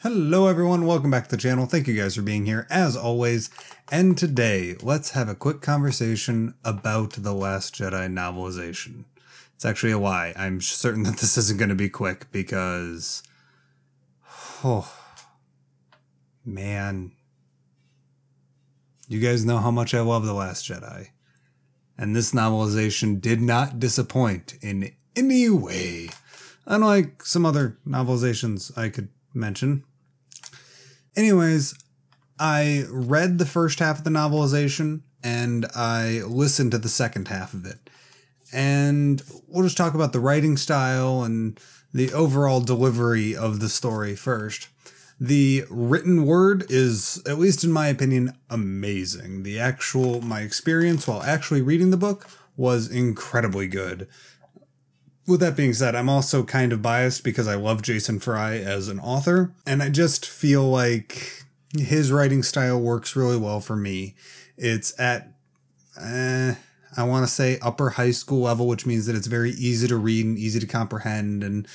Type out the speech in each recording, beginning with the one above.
Hello everyone, welcome back to the channel. Thank you guys for being here as always. And today, let's have a quick conversation about The Last Jedi novelization. It's actually a lie. I'm certain that this isn't going to be quick because... oh, man. You guys know how much I love The Last Jedi. And this novelization did not disappoint in any way. Unlike some other novelizations I could mention. Anyways, I read the first half of the novelization and I listened to the second half of it. And we'll just talk about the writing style and the overall delivery of the story first. The written word is, at least in my opinion, amazing. My experience while actually reading the book was incredibly good. With that being said, I'm also kind of biased because I love Jason Fry as an author, and I just feel like his writing style works really well for me. It's at, I want to say upper high school level, which means that it's very easy to read and easy to comprehend and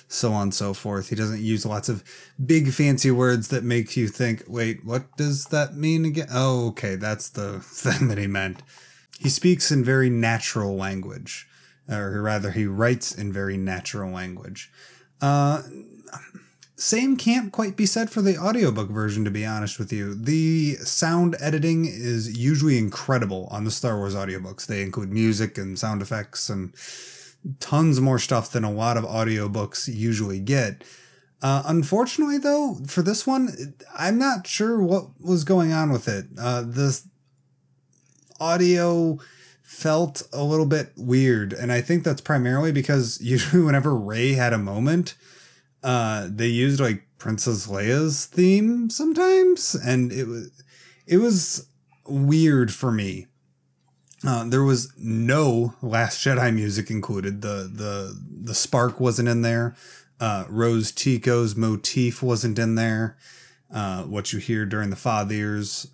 so on and so forth. He doesn't use lots of big fancy words that make you think, wait, what does that mean again? Oh, okay, that's the thing that he meant. He speaks in very natural language. Or rather, he writes in very natural language. Same can't quite be said for the audiobook version, to be honest with you. The sound editing is usually incredible on the Star Wars audiobooks. They include music and sound effects and tons more stuff than a lot of audiobooks usually get. Unfortunately, though, for this one, I'm not sure what was going on with it. This audio felt a little bit weird, and I think that's primarily because usually whenever Rey had a moment, they used like Princess Leia's theme sometimes, and it was weird for me. There was no Last Jedi music included. The spark wasn't in there. Rose Tico's motif wasn't in there. What you hear during the Fathiers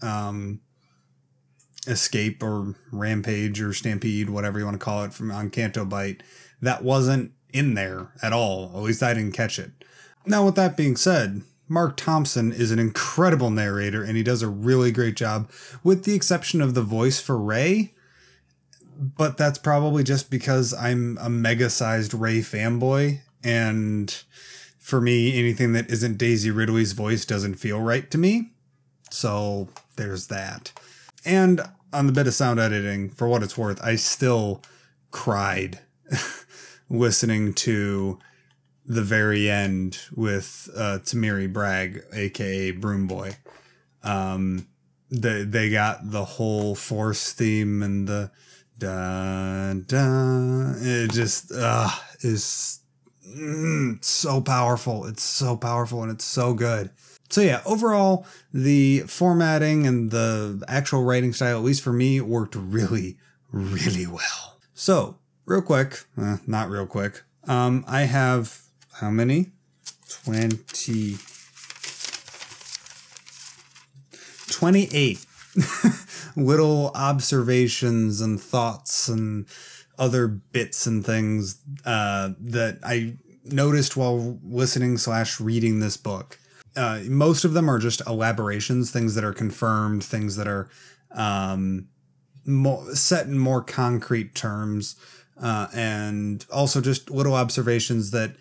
escape or rampage or stampede, whatever you want to call it, from on Canto Bight, that wasn't in there at all. At least I didn't catch it. Now, with that being said, Mark Thompson is an incredible narrator and he does a really great job, with the exception of the voice for Rey. But that's probably just because I'm a mega-sized Rey fanboy, and for me, anything that isn't Daisy Ridley's voice doesn't feel right to me. So there's that. And on the bit of sound editing, for what it's worth, I still cried listening to the very end with Tamiri Bragg, aka Broom Boy. They got the whole Force theme and the dun dun. It just is so powerful. It's so powerful and it's so good. So yeah, overall, the formatting and the actual writing style, at least for me, worked really, really well. So, real quick, not real quick, I have, how many? 28 little observations and thoughts and other bits and things that I noticed while listening / reading this book. Most of them are just elaborations, things that are confirmed, things that are set in more concrete terms, and also just little observations that,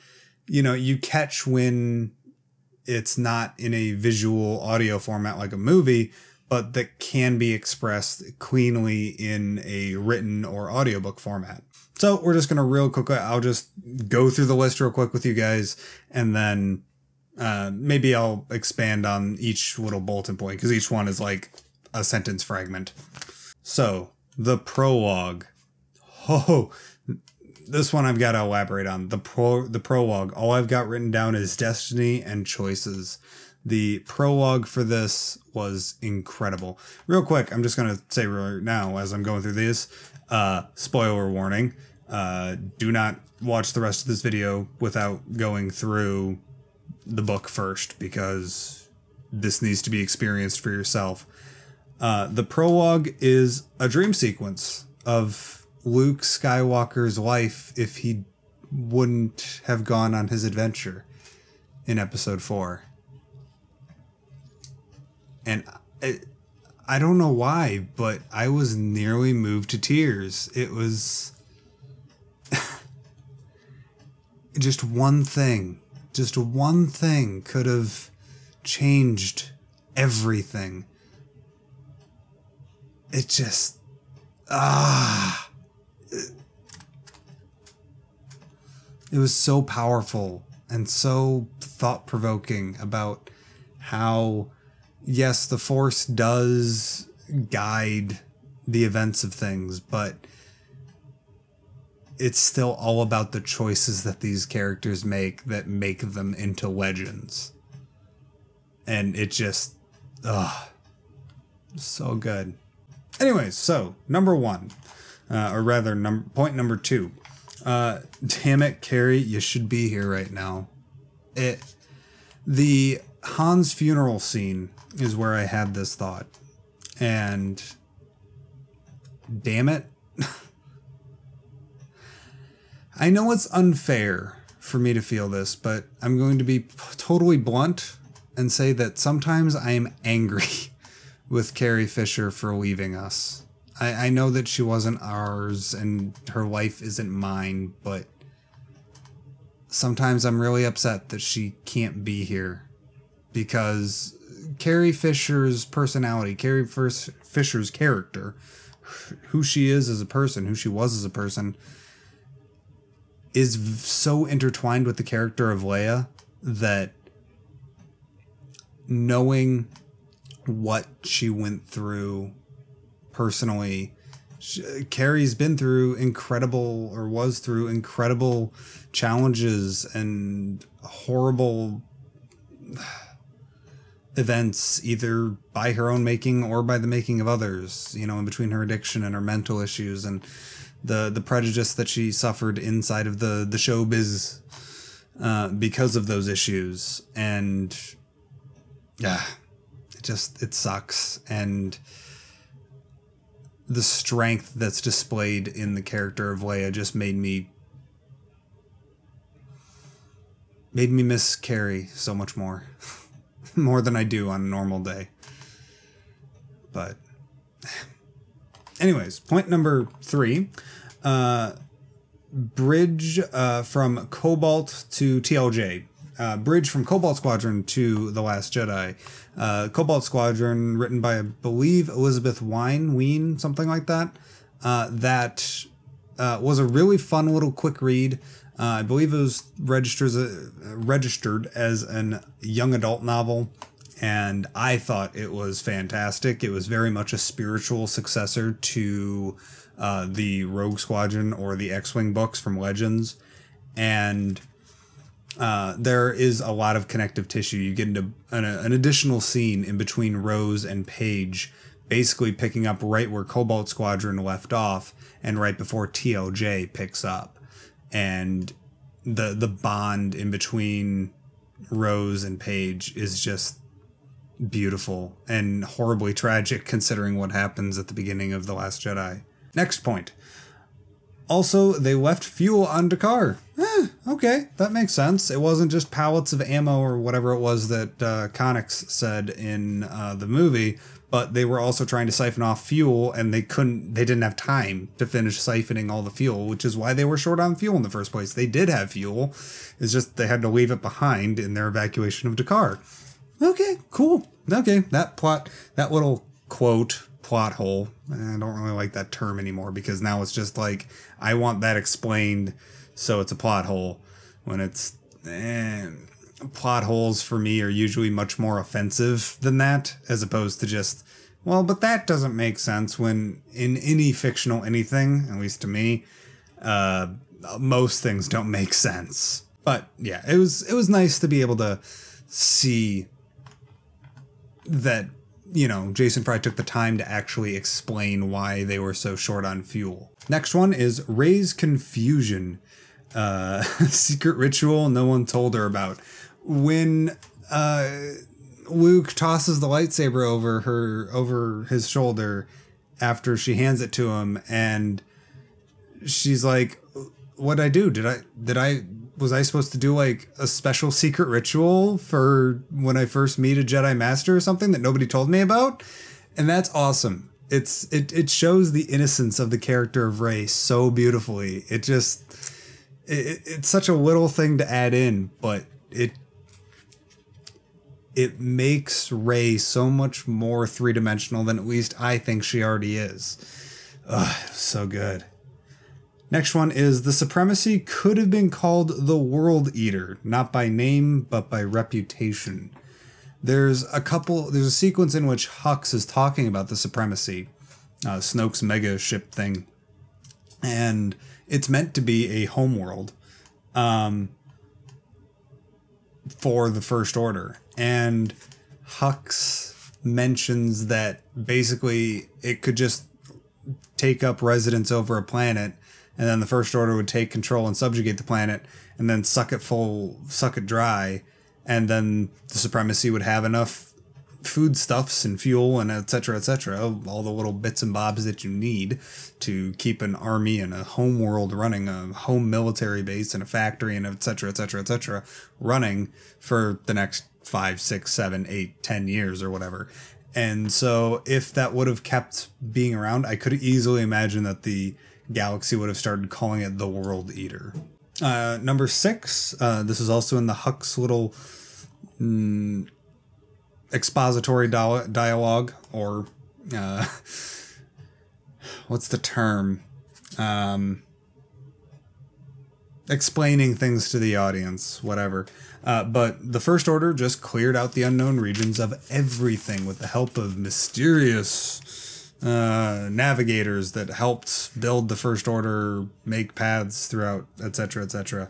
you know, you catch when it's not in a visual audio format like a movie, but that can be expressed cleanly in a written or audiobook format. So we're just going to real quickly, I'll just go through the list real quick with you guys, and then maybe I'll expand on each little bulletin point, because each one is like a sentence fragment. So, the prologue. Oh, this one I've got to elaborate on. The prologue. All I've got written down is destiny and choices. The prologue for this was incredible. Real quick, I'm just going to say right now as I'm going through these, spoiler warning, do not watch the rest of this video without going through the book first, because this needs to be experienced for yourself. The prologue is a dream sequence of Luke Skywalker's life if he wouldn't have gone on his adventure in episode 4. And I don't know why, but I was nearly moved to tears. It was just one thing could have changed everything. It just, it was so powerful and so thought-provoking about how, yes, the Force does guide the events of things, but it's still all about the choices that these characters make that make them into legends. And it just, so good. Anyways, so number one, or rather point number two. Damn it, Carrie, you should be here right now. The Han's funeral scene is where I had this thought. And damn it. I know it's unfair for me to feel this, but I'm going to be totally blunt and say that sometimes I am angry with Carrie Fisher for leaving us. I know that she wasn't ours and her life isn't mine, but sometimes I'm really upset that she can't be here, because Carrie Fisher's personality, Carrie Fisher's character, who she is as a person, who she was as a person, is so intertwined with the character of Leia that knowing what she went through personally, Carrie's been through was through incredible challenges and horrible events, either by her own making or by the making of others, you know, in between her addiction and her mental issues and the prejudice that she suffered inside of the showbiz because of those issues. And yeah, it sucks. And the strength that's displayed in the character of Leia just made me miss Carrie so much more. More than I do on a normal day. But anyways, point number 3. Bridge from Cobalt to TLJ. Bridge from Cobalt Squadron to The Last Jedi. Cobalt Squadron, written by, I believe, Elizabeth Ween, something like that. That was a really fun little quick read. I believe it was registered as an young adult novel, and I thought it was fantastic. It was very much a spiritual successor to the Rogue Squadron or the X-Wing books from Legends, and there is a lot of connective tissue. You get into an additional scene in between Rose and Paige, basically picking up right where Cobalt Squadron left off and right before TLJ picks up. And the bond in between Rose and Paige is just beautiful and horribly tragic considering what happens at the beginning of The Last Jedi. Next point. Also, they left fuel on Dakar. Okay, that makes sense. It wasn't just pallets of ammo or whatever it was that Connix said in the movie, but they were also trying to siphon off fuel, and they didn't have time to finish siphoning all the fuel, which is why they were short on fuel in the first place. They did have fuel. It's just they had to leave it behind in their evacuation of Dakar. Okay, cool. Okay, that little quote, plot hole. I don't really like that term anymore, because now it's just like, I want that explained, so it's a plot hole. When it's plot holes for me are usually much more offensive than that, as opposed to just, well, but that doesn't make sense. When in any fictional anything, at least to me, most things don't make sense. But yeah, it was nice to be able to see that, you know, Jason Fry took the time to actually explain why they were so short on fuel. Next one is Rey's confusion. Secret ritual no one told her about. When Luke tosses the lightsaber over his shoulder after she hands it to him, and she's like, "What'd I do? Did I was I supposed to do like a special secret ritual for when I first meet a Jedi Master or something that nobody told me about? And that's awesome. It shows the innocence of the character of Rey so beautifully. It's such a little thing to add in, but it makes Rey so much more three-dimensional than at least I think she already is. Ugh, so good. Next one is the Supremacy could have been called the World Eater, not by name, but by reputation. There's a sequence in which Hucks is talking about the Supremacy, Snoke's mega ship thing, and it's meant to be a homeworld for the First Order. And Hucks mentions that basically it could just take up residence over a planet, and then the First Order would take control and subjugate the planet, and then suck it dry, and then the Supremacy would have enough foodstuffs and fuel and etc., all the little bits and bobs that you need to keep an army and a home world running, a home military base and a factory and etc., running for the next 5, 6, 7, 8, 10 years or whatever. And so if that would have kept being around, I could easily imagine that the galaxy would have started calling it the World Eater. Number 6, this is also in the Hucks little expository dialogue, or what's the term? Explaining things to the audience, whatever. But the First Order just cleared out the unknown regions of everything with the help of mysterious navigators that helped build the First Order, make paths throughout, etc.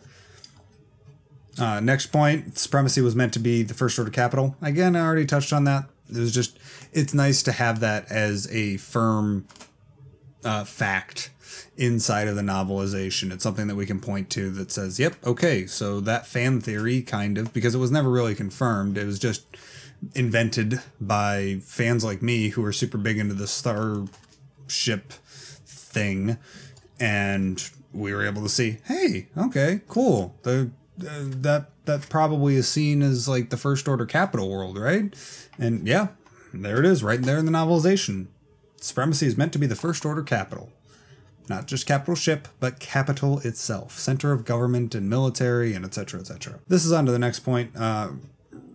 Next point, Supremacy was meant to be the First Order capital. Again, I already touched on that. It's nice to have that as a firm fact inside of the novelization. It's something that we can point to that says, yep, okay, so that fan theory, kind of, because it was never really confirmed. It was just invented by fans like me who are super big into the starship thing, and we were able to see, hey, okay, cool. That probably is seen as like the First Order capital world, right? And yeah, there it is, right there in the novelization. Supremacy is meant to be the First Order capital. Not just capital ship, but capital itself. Center of government and military and etc. This is on to the next point.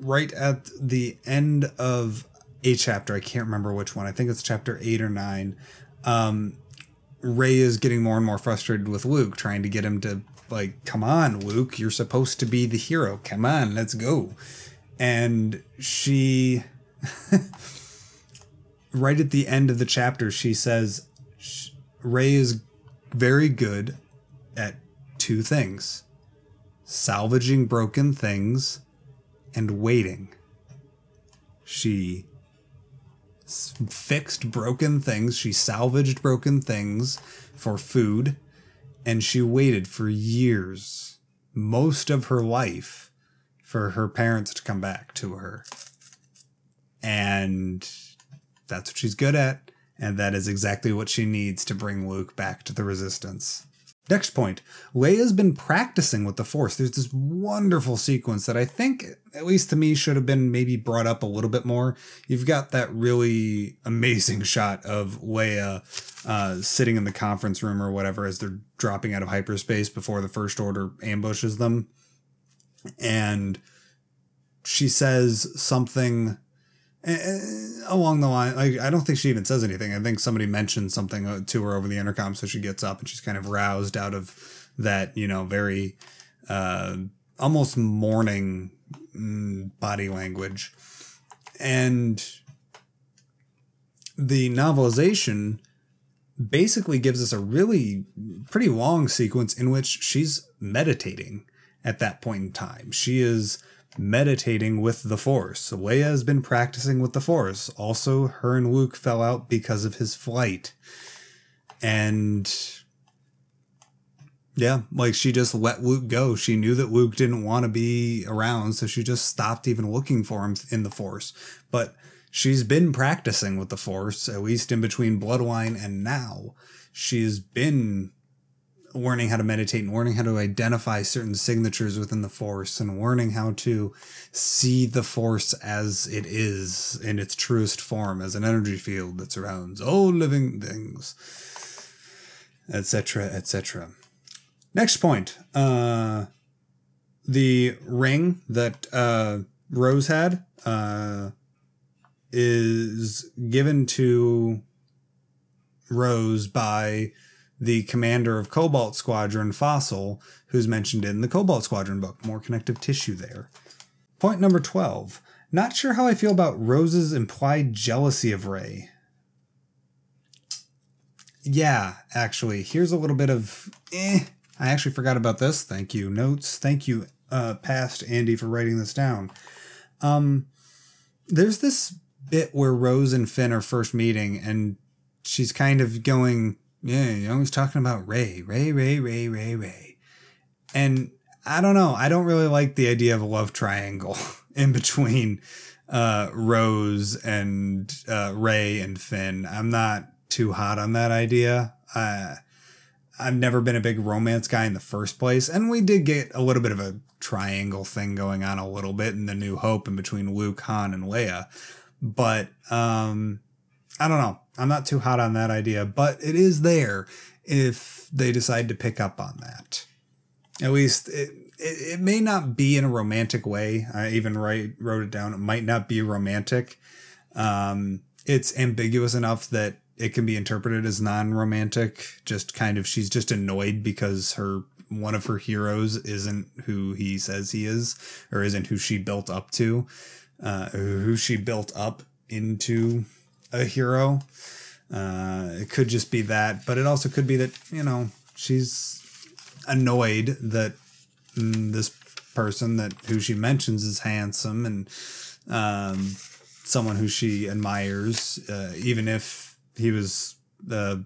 Right at the end of a chapter, I can't remember which one. I think it's chapter 8 or 9. Rey is getting more and more frustrated with Luke, trying to get him to, like, come on, Luke, you're supposed to be the hero. Come on, let's go. And she, right at the end of the chapter, she says, Rey is very good at 2 things: salvaging broken things and waiting. She fixed broken things, she salvaged broken things for food, and she waited for years, most of her life, for her parents to come back to her. And that's what she's good at. And that is exactly what she needs to bring Luke back to the Resistance. Next point, Leia's been practicing with the Force. There's this wonderful sequence that I think, at least to me, should have been maybe brought up a little bit more. You've got that really amazing shot of Leia sitting in the conference room or whatever as they're dropping out of hyperspace before the First Order ambushes them. And she says something along the line, like, I don't think she even says anything. I think somebody mentioned something to her over the intercom, so she gets up and she's kind of roused out of that, very almost mourning body language. And the novelization basically gives us a really pretty long sequence in which she's meditating at that point in time. She is meditating with the Force. Leia has been practicing with the Force. Also, her and Luke fell out because of his flight. And yeah, like, she just let Luke go. She knew that Luke didn't want to be around, so she just stopped even looking for him in the Force. But she's been practicing with the Force, at least in between Bloodline and now. She's been learning how to meditate and learning how to identify certain signatures within the Force and learning how to see the Force as it is in its truest form, as an energy field that surrounds all living things, etc., etc. Next point. The ring that Rose had is given to Rose by the commander of Cobalt Squadron, Fossil, who's mentioned in the Cobalt Squadron book. More connective tissue there. Point number 12. Not sure how I feel about Rose's implied jealousy of Rey. Yeah, actually, here's a little bit of I actually forgot about this. Thank you, notes. Thank you, past Andy, for writing this down. There's this bit where Rose and Finn are first meeting, and she's kind of going, yeah, you're always talking about Rey. And I don't know. I don't really like the idea of a love triangle in between Rose and Rey and Finn. I'm not too hot on that idea. I've never been a big romance guy in the first place. And we did get a little bit of a triangle thing going on a little bit in The New Hope in between Luke, Han, and Leia. But I don't know. I'm not too hot on that idea, but it is there if they decide to pick up on that. At least it may not be in a romantic way. I even wrote it down. It might not be romantic. It's ambiguous enough that it can be interpreted as non-romantic. Just kind of, she's just annoyed because one of her heroes isn't who he says he is, or isn't who she built up to, who she built up into a hero. It could just be that, but it also could be that, she's annoyed that this person who she mentions is handsome and someone who she admires, even if he was a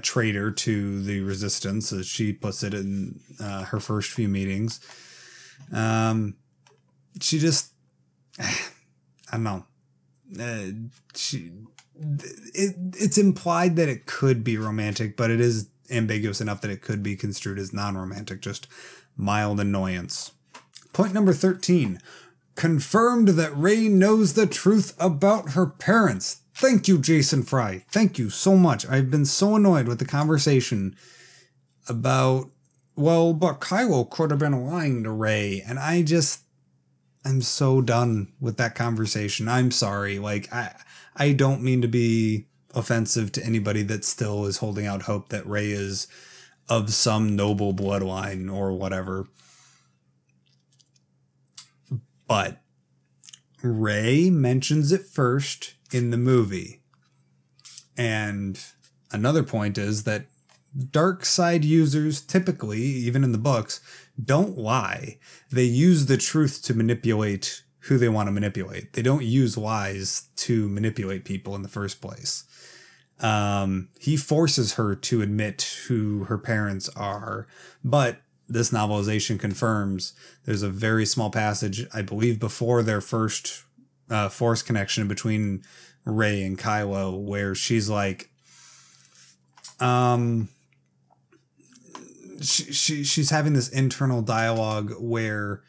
traitor to the Resistance, as she puts it in her first few meetings. She just, I don't know. It's implied that it could be romantic, but it is ambiguous enough that it could be construed as non-romantic, just mild annoyance. Point number 13. Confirmed that Rey knows the truth about her parents. Thank you, Jason Fry. Thank you so much. I've been so annoyed with the conversation about, well, but Kylo could have been lying to Rey, and I'm so done with that conversation. I'm sorry. Like, I don't mean to be offensive to anybody that still is holding out hope that Rey is of some noble bloodline or whatever. But Rey mentions it first in the movie. And another point is that dark side users typically, even in the books, don't lie. They use the truth to manipulate who they want to manipulate. They don't use lies to manipulate people in the first place. He forces her to admit who her parents are, but this novelization confirms there's a very small passage, I believe, before their first Force connection between Rey and Kylo, where she's like, she's having this internal dialogue where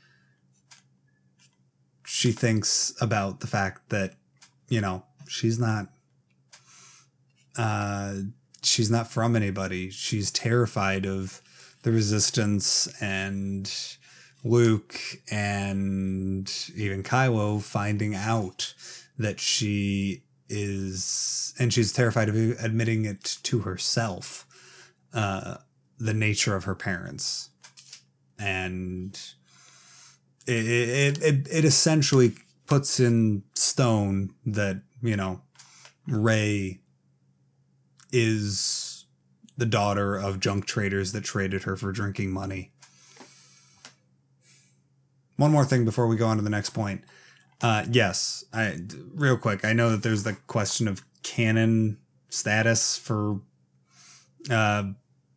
she thinks about the fact that, she's not from anybody. She's terrified of the Resistance and Luke and even Kylo finding out that she is, and she's terrified of admitting it to herself, the nature of her parents. And it essentially puts in stone that, Rey is the daughter of junk traders that traded her for drinking money. One more thing before we go on to the next point. Yes, real quick, I know that there's the question of canon status for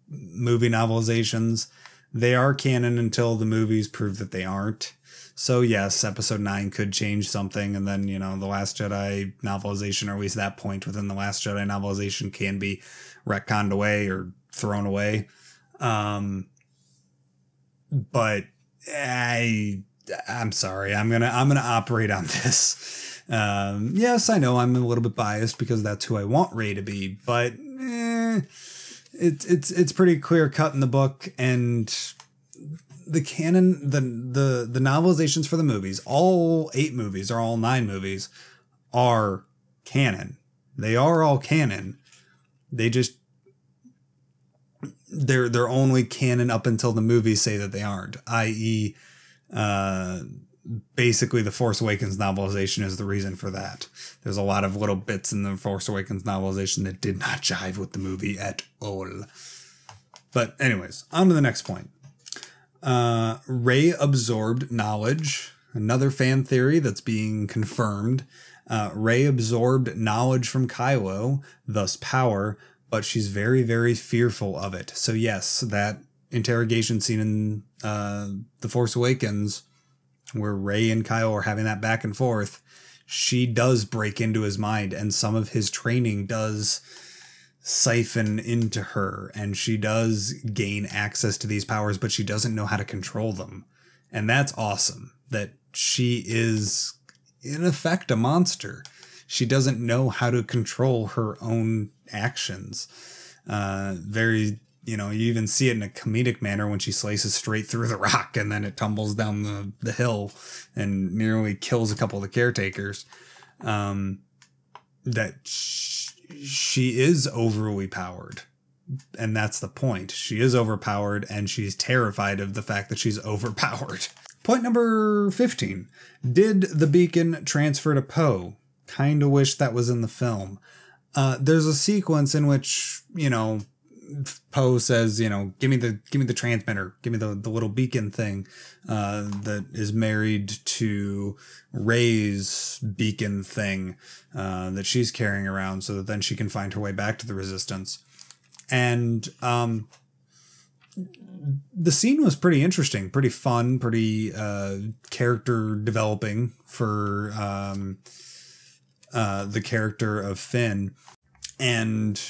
movie novelizations. they are canon until the movies prove that they aren't. So yes, episode 9 could change something, and then, The Last Jedi novelization, or at least that point within The Last Jedi novelization, can be retconned away or thrown away. But I'm sorry, I'm gonna operate on this. Yes, I know I'm a little bit biased because that's who I want Rey to be, but it's pretty clear cut in the book, and the canon, the novelizations for the movies, all 8 movies or all 9 movies, are canon. They are all canon. They just they're only canon up until the movies say that they aren't, i.e. Basically the Force Awakens novelization is the reason for that. There's a lot of little bits in the Force Awakens novelization that did not jive with the movie at all. But anyways, on to the next point. Rey absorbed knowledge. Another fan theory that's being confirmed. Rey absorbed knowledge from Kylo, thus power, but she's very, very fearful of it. So yes, that interrogation scene in The Force Awakens, where Rey and Kylo are having that back and forth, she does break into his mind, and some of his training does siphon into her, and she does gain access to these powers, but she doesn't know how to control them. And that's awesome, that she is, in effect, a monster. She doesn't know how to control her own actions. You even see it in a comedic manner when she slices straight through the rock and then it tumbles down the hill and nearly kills a couple of the caretakers. That she is overly powered. And that's the point. She is overpowered, and she's terrified of the fact that she's overpowered. Point number 15. Did the beacon transfer to Poe? Kind of wish that was in the film. There's a sequence in which, Poe says, give me the transmitter, give me the little beacon thing that is married to Rey's beacon thing that she's carrying around, so that then she can find her way back to the Resistance. And the scene was pretty interesting, pretty fun, pretty character developing for the character of Finn. And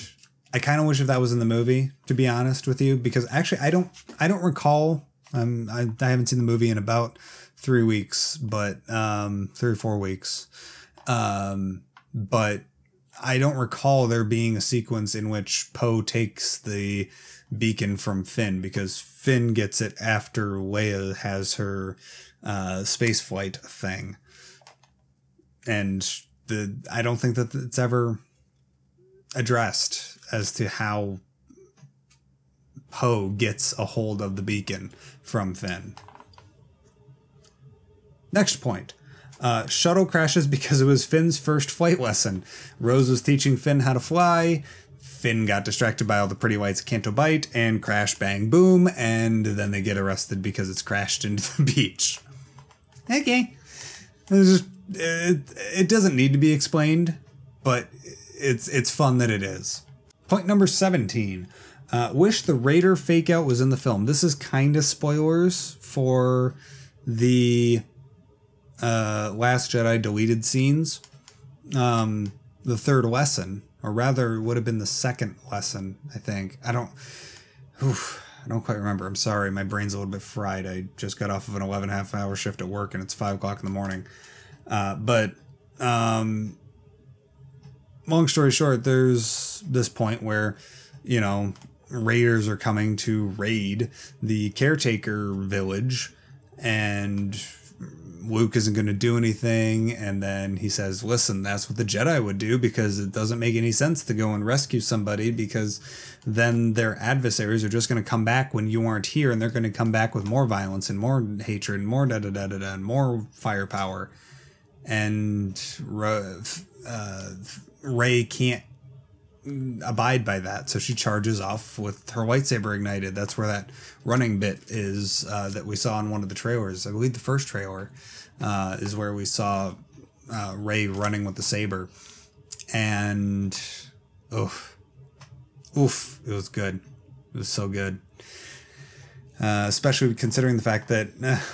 I kind of wish if that was in the movie, to be honest with you, because actually I don't recall. I haven't seen the movie in about 3 weeks, but 3 or 4 weeks. But I don't recall there being a sequence in which Poe takes the beacon from Finn, because Finn gets it after Leia has her space flight thing. And I don't think that it's ever addressed as to how Poe gets a hold of the beacon from Finn. Next point. Shuttle crashes because it was Finn's first flight lesson. Rose was teaching Finn how to fly. Finn got distracted by all the pretty lights of Canto Bight, and crash, bang, boom, and then they get arrested because it's crashed into the beach. Okay. It doesn't need to be explained, but it's fun that it is. Point number 17. Wish the Raider fake out was in the film. This is kind of spoilers for the Last Jedi deleted scenes. The third lesson, or rather, it would have been the second lesson, I think. I don't quite remember. I'm sorry, my brain's a little bit fried. I just got off of an 11.5-hour shift at work, and it's 5 o'clock in the morning. But long story short, there's this point where, raiders are coming to raid the caretaker village, and Luke isn't going to do anything. And then he says, listen, that's what the Jedi would do, because it doesn't make any sense to go and rescue somebody, because then their adversaries are just going to come back when you aren't here, and they're going to come back with more violence and more hatred and more da-da-da-da-da and more firepower. And Rey can't abide by that, so she charges off with her lightsaber ignited. That's where that running bit is that we saw in one of the trailers. I believe the first trailer is where we saw Rey running with the saber. And oof, it was good. It was so good. Especially considering the fact that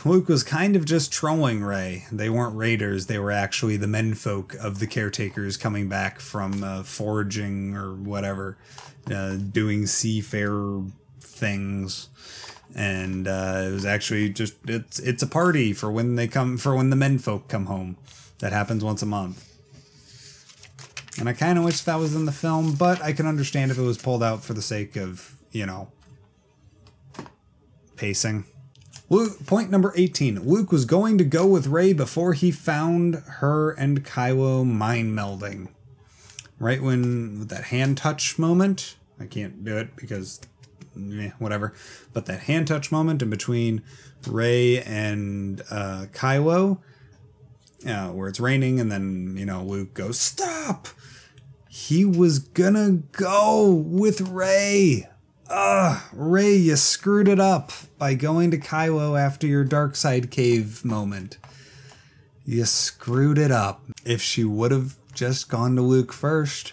Luke was kind of just trolling Rey. They weren't raiders. They were actually the menfolk of the caretakers coming back from foraging or whatever, doing seafarer things. And it was actually just, it's a party for when the menfolk come home. That happens once a month. And I kind of wish that was in the film, but I can understand if it was pulled out for the sake of, you know, pacing. Point number 18. Luke was going to go with Rey before he found her and Kylo mind melding. Right when that hand touch moment, I can't do it because whatever, but that hand touch moment in between Rey and Kylo, where it's raining and then, you know, Luke goes, "Stop!" He was gonna go with Rey. Rey, you screwed it up by going to Kylo after your dark side cave moment. You screwed it up. If she would have just gone to Luke first,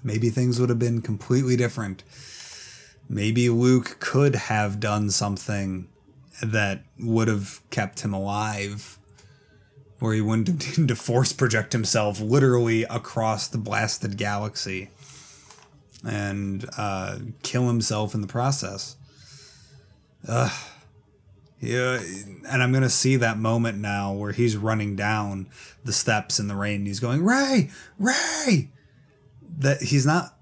maybe things would have been completely different. Maybe Luke could have done something that would have kept him alive, where he wouldn't have needed to force project himself literally across the blasted galaxy and kill himself in the process. Yeah, and I'm gonna see that moment now where he's running down the steps in the rain and he's going, "Rey! Rey!" That he's not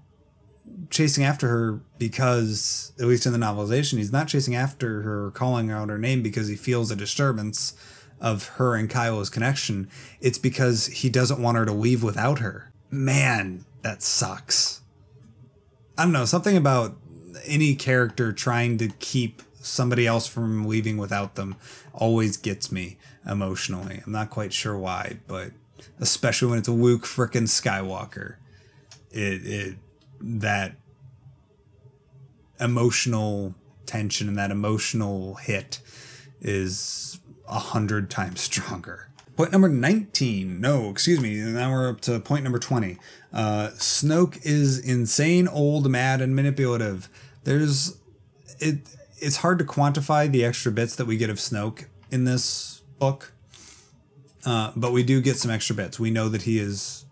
chasing after her because, at least in the novelization, he's not chasing after her, calling out her name because he feels a disturbance of her and Kylo's connection. It's because he doesn't want her to leave without her. Man, that sucks. I don't know, something about any character trying to keep somebody else from leaving without them always gets me emotionally. I'm not quite sure why, but especially when it's a Luke frickin' Skywalker, that emotional tension and that emotional hit is 100 times stronger. Point number 19. No, excuse me. Now we're up to point number 20. Snoke is insane, old, mad, and manipulative. It's hard to quantify the extra bits that we get of Snoke in this book, but we do get some extra bits. We know that he is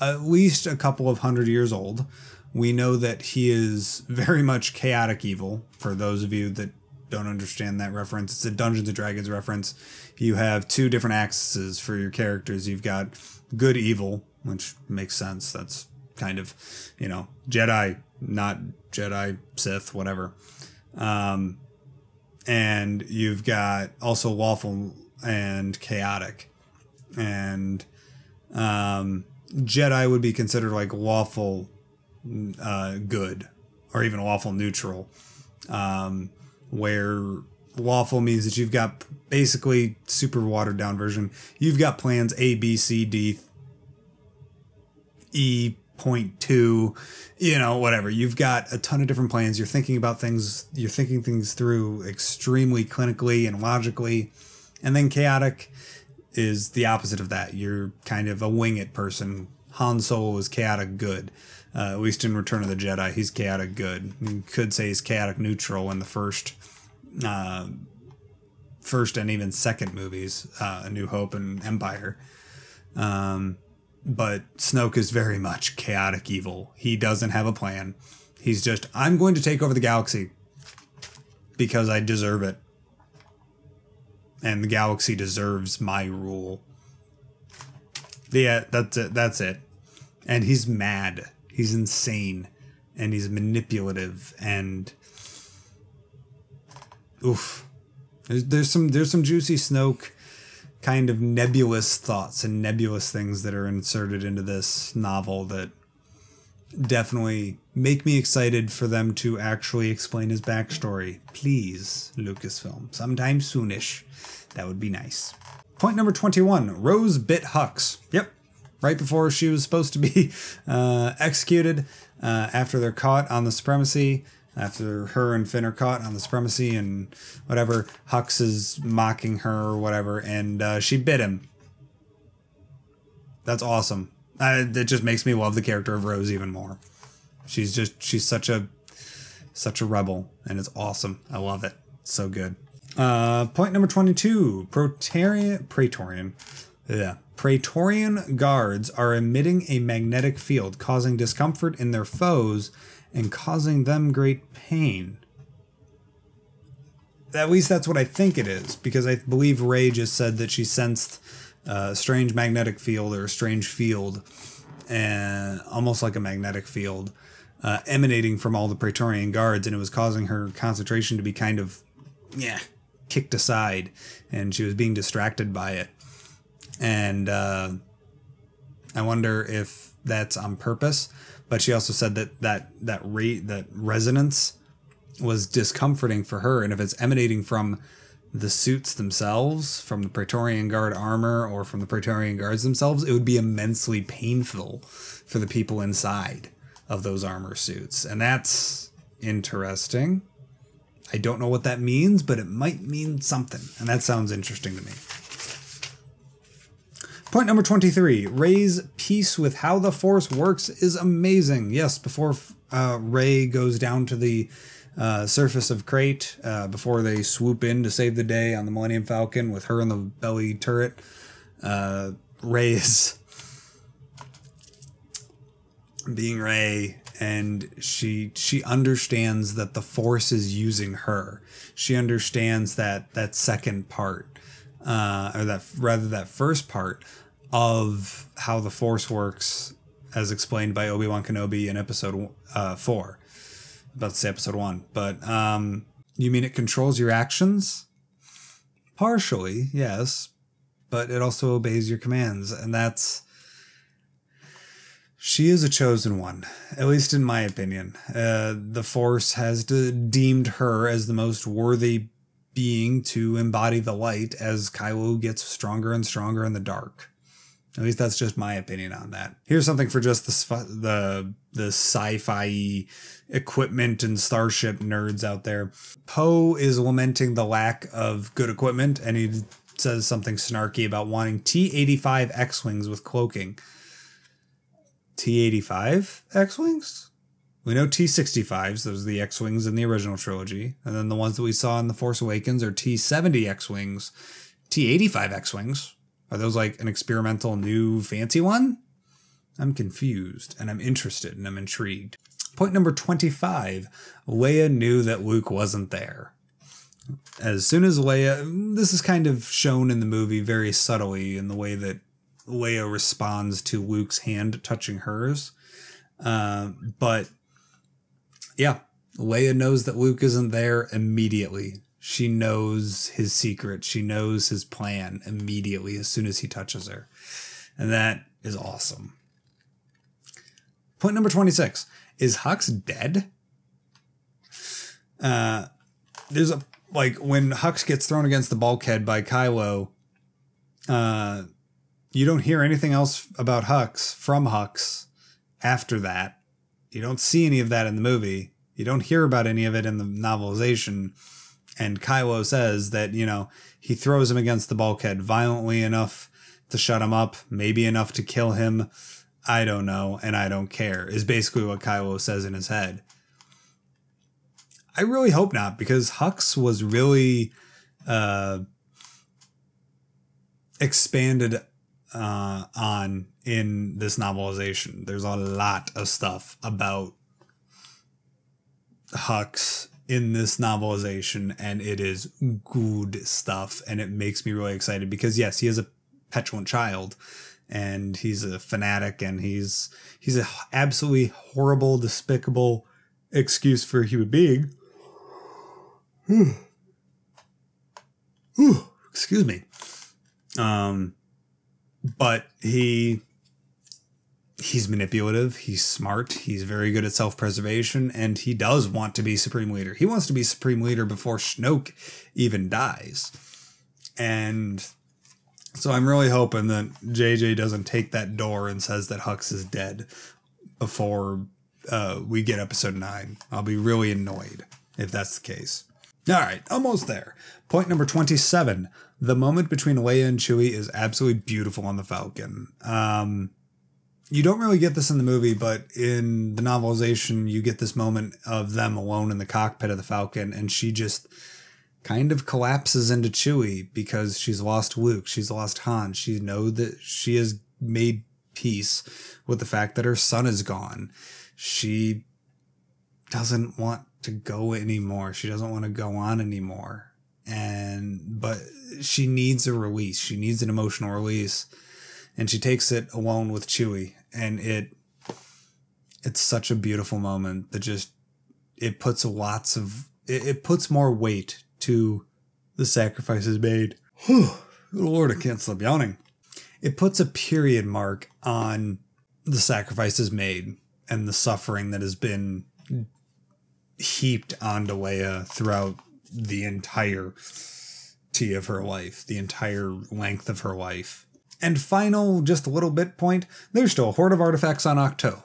at least a couple of 100 years old. We know that he is very much chaotic evil. For those of you that don't understand that reference, it's a Dungeons & Dragons reference. You have two different axes for your characters. You've got good evil, which makes sense. That's kind of, you know, Jedi, not Jedi, Sith, whatever. And you've got also lawful and chaotic. And Jedi would be considered like lawful good, or even lawful neutral, where lawful means that you've got basically super watered down version. You've got plans A, B, C, D, E.2, you know, whatever. You've got a ton of different plans. You're thinking about things. You're thinking things through extremely clinically and logically. And then chaotic is the opposite of that. You're kind of a wing it person. Han Solo is chaotic good. At least in Return of the Jedi, he's chaotic good. You could say he's chaotic neutral in the first and even second movies, A New Hope and Empire. But Snoke is very much chaotic evil. He doesn't have a plan. He's just, I'm going to take over the galaxy because I deserve it. And the galaxy deserves my rule. Yeah, that's it. That's it. And he's mad. He's insane. And he's manipulative. And oof. There's some juicy Snoke kind of nebulous thoughts and nebulous things that are inserted into this novel that definitely make me excited for them to actually explain his backstory. Please, Lucasfilm, sometime soonish. That would be nice. Point number 21. Rose bit Hucks. Yep. Right before she was supposed to be executed, after they're caught on the supremacy. After her and Finn are caught on the supremacy and whatever, Hucks is mocking her or whatever, and she bit him. That's awesome. It just makes me love the character of Rose even more. She's such a Such a rebel, and it's awesome. I love it. So good. Point number 22. Praetorian guards are emitting a magnetic field, causing discomfort in their foes and causing them great pain. At least that's what I think it is, because I believe Rey just said that she sensed a strange magnetic field, or a strange field, and almost like a magnetic field, emanating from all the Praetorian guards, and it was causing her concentration to be kind of, kicked aside, and she was being distracted by it. And I wonder if that's on purpose. But she also said that resonance was discomforting for her, and if it's emanating from the suits themselves, from the Praetorian Guard armor, or from the Praetorian Guards themselves, it would be immensely painful for the people inside of those armor suits. And that's interesting. I don't know what that means, but it might mean something, and that sounds interesting to me. Point number 23. Rey's piece with how the Force works is amazing. Yes, before Rey goes down to the surface of Crate, before they swoop in to save the day on the Millennium Falcon with her in the belly turret, Rey is being Rey, and she understands that the Force is using her. She understands that second part, or that first part of how the Force works, as explained by Obi-Wan Kenobi in episode 4. About to say episode 1, but you mean it controls your actions? Partially, yes, but it also obeys your commands, and that's... She is a chosen one, at least in my opinion. The Force has deemed her as the most worthy being to embody the light as Kylo gets stronger and stronger in the dark. At least that's just my opinion on that. Here's something for just the sci-fi equipment and starship nerds out there. Poe is lamenting the lack of good equipment, and he says something snarky about wanting T-85 X-Wings with cloaking. T-85 X-Wings? We know T-65s, those are the X-Wings in the original trilogy. And then the ones that we saw in The Force Awakens are T-70 X-Wings. T-85 X-Wings? Are those like an experimental new fancy one? I'm confused, and I'm interested, and I'm intrigued. Point number 25. Leia knew that Luke wasn't there. As soon as Leia... This is kind of shown in the movie very subtly in the way that Leia responds to Luke's hand touching hers. But yeah, Leia knows that Luke isn't there immediately. She knows his secret. She knows his plan immediately as soon as he touches her. And that is awesome. Point number 26. Is Hux dead? There's a... Like, when Hux gets thrown against the bulkhead by Kylo, you don't hear anything else about Hux from Hux after that. You don't see any of that in the movie. You don't hear about any of it in the novelization. And Kylo says that, he throws him against the bulkhead violently enough to shut him up, maybe enough to kill him. I don't know, and I don't care, is basically what Kylo says in his head. I really hope not, because Hux was really expanded on in this novelization. There's a lot of stuff about Hux in this novelization, and it is good stuff, and it makes me really excited because, yes, he is a petulant child, and he's a fanatic, and he's an absolutely horrible, despicable excuse for a human being. Excuse me. But he's manipulative, he's smart, he's very good at self-preservation, and he does want to be Supreme Leader. He wants to be Supreme Leader before Snoke even dies. And so I'm really hoping that JJ doesn't take that door and says that Hux is dead before we get episode 9. I'll be really annoyed if that's the case. All right, almost there. Point number 27. The moment between Leia and Chewie is absolutely beautiful on the Falcon. you don't really get this in the movie, but in the novelization, you get this moment of them alone in the cockpit of the Falcon, and she just kind of collapses into Chewie because she's lost Luke, she's lost Han. She knows that she has made peace with the fact that her son is gone. She doesn't want to go anymore. She doesn't want to go on anymore. But she needs a release. She needs an emotional release. And she takes it alone with Chewie. And it's such a beautiful moment that just, it puts it puts more weight to the sacrifices made. Whew, Lord, I can't stop yawning. It puts a period mark on the sacrifices made and the suffering that has been heaped onto Leia throughout the entirety of her life, the entire length of her life. And final, just a little bit point, there's still a horde of artifacts on Ahch-To.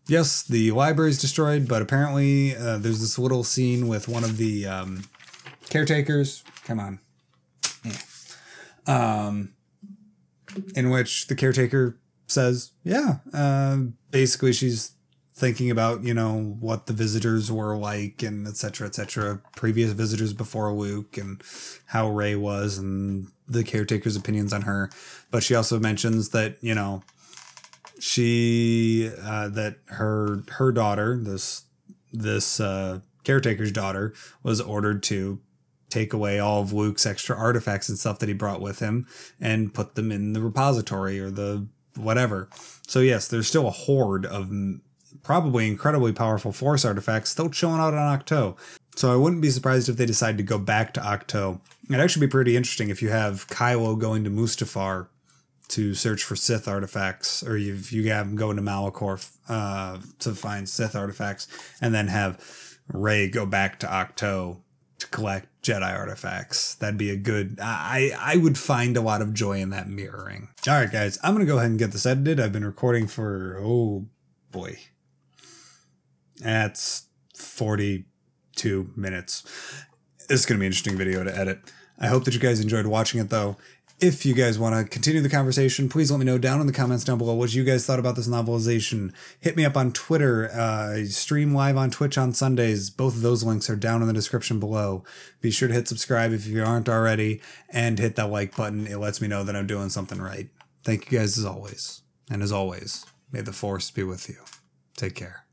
Yes, the library's destroyed, but apparently there's this little scene with one of the caretakers. Come on. Yeah. In which the caretaker says, yeah, basically she's thinking about, you know, what the visitors were like and et cetera, previous visitors before Luke and how Rey was and the caretaker's opinions on her. But she also mentions that, you know, she, that her daughter, this caretaker's daughter, was ordered to take away all of Luke's extra artifacts and stuff that he brought with him and put them in the repository or the whatever. So yes, there's still a horde of probably incredibly powerful Force artifacts still chilling out on Ahch-To. So I wouldn't be surprised if they decide to go back to Ahch-To. It'd actually be pretty interesting if you have Kylo going to Mustafar to search for Sith artifacts, or if you have him going to Malachor to find Sith artifacts, and then have Rey go back to Ahch-To to collect Jedi artifacts. That'd be a good... I would find a lot of joy in that mirroring. All right, guys, I'm going to go ahead and get this edited. I've been recording for, oh boy, that's 42 minutes. This is going to be an interesting video to edit. I hope that you guys enjoyed watching it, though. If you guys want to continue the conversation, please let me know down in the comments down below what you guys thought about this novelization. Hit me up on Twitter. I stream live on Twitch on Sundays. Both of those links are down in the description below. Be sure to hit subscribe if you aren't already, and hit that like button. It lets me know that I'm doing something right. Thank you guys as always. And as always, may the Force be with you. Take care.